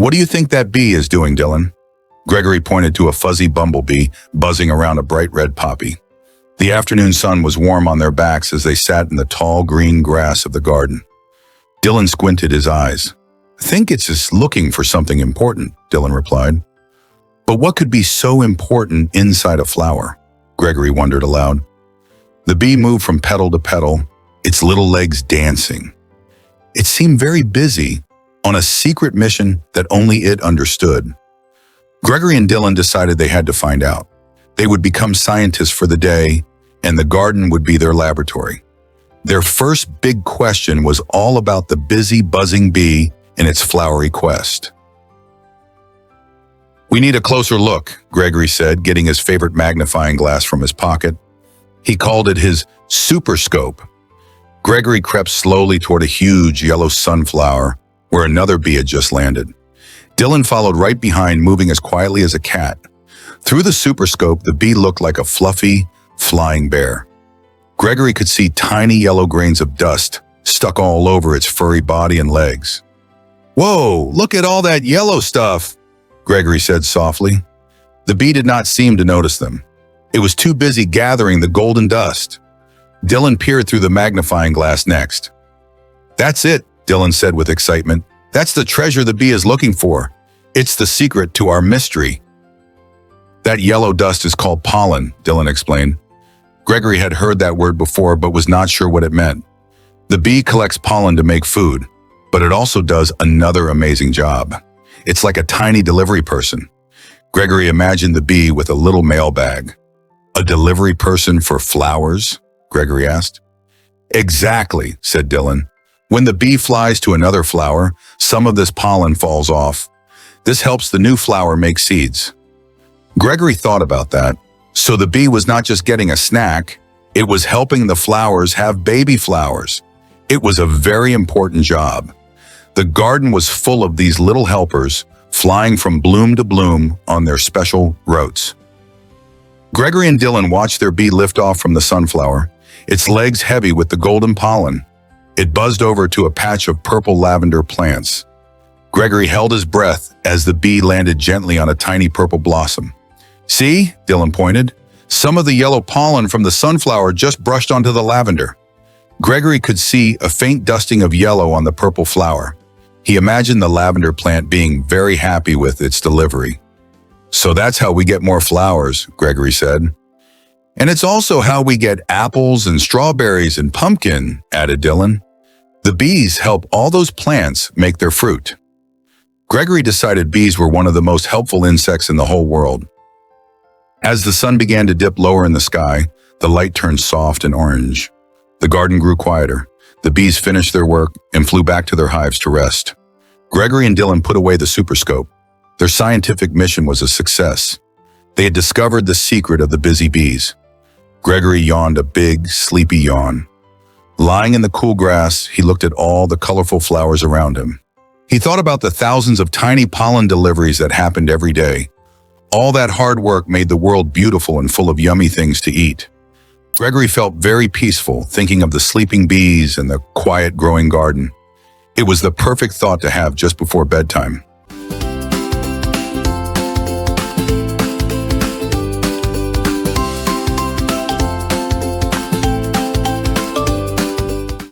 What do you think that bee is doing, Dylan? Gregory pointed to a fuzzy bumblebee buzzing around a bright red poppy. The afternoon sun was warm on their backs as they sat in the tall green grass of the garden. Dylan squinted his eyes. I think it's just looking for something important, Dylan replied. But what could be so important inside a flower? Gregory wondered aloud. The bee moved from petal to petal, its little legs dancing. It seemed very busy, on a secret mission that only it understood. Gregory and Dylan decided they had to find out. They would become scientists for the day, and the garden would be their laboratory. Their first big question was all about the busy, buzzing bee and its flowery quest. We need a closer look, Gregory said, getting his favorite magnifying glass from his pocket. He called it his super scope. Gregory crept slowly toward a huge yellow sunflower where another bee had just landed. Dylan followed right behind, moving as quietly as a cat. Through the super scope, the bee looked like a fluffy, flying bear. Gregory could see tiny yellow grains of dust stuck all over its furry body and legs. "Whoa, look at all that yellow stuff," Gregory said softly. The bee did not seem to notice them. It was too busy gathering the golden dust. Dylan peered through the magnifying glass next. "That's it," Dylan said with excitement. "That's the treasure the bee is looking for. It's the secret to our mystery." "That yellow dust is called pollen," Dylan explained. Gregory had heard that word before but was not sure what it meant. The bee collects pollen to make food, but it also does another amazing job. It's like a tiny delivery person. Gregory imagined the bee with a little mailbag. "A delivery person for flowers?" Gregory asked. "Exactly," said Dylan. "When the bee flies to another flower, some of this pollen falls off. This helps the new flower make seeds." Gregory thought about that. So the bee was not just getting a snack, it was helping the flowers have baby flowers. It was a very important job. The garden was full of these little helpers, flying from bloom to bloom on their special routes. Gregory and Dylan watched their bee lift off from the sunflower, its legs heavy with the golden pollen. It buzzed over to a patch of purple lavender plants. Gregory held his breath as the bee landed gently on a tiny purple blossom. "See," Dylan pointed, "some of the yellow pollen from the sunflower just brushed onto the lavender." Gregory could see a faint dusting of yellow on the purple flower. He imagined the lavender plant being very happy with its delivery. "So that's how we get more flowers," Gregory said. "And it's also how we get apples and strawberries and pumpkin," added Dylan. "The bees help all those plants make their fruit." Gregory decided bees were one of the most helpful insects in the whole world. As the sun began to dip lower in the sky, the light turned soft and orange. The garden grew quieter. The bees finished their work and flew back to their hives to rest. Gregory and Dylan put away the superscope. Their scientific mission was a success. They had discovered the secret of the busy bees. Gregory yawned a big, sleepy yawn. Lying in the cool grass, he looked at all the colorful flowers around him. He thought about the thousands of tiny pollen deliveries that happened every day. All that hard work made the world beautiful and full of yummy things to eat. Gregory felt very peaceful, thinking of the sleeping bees and the quiet growing garden. It was the perfect thought to have just before bedtime.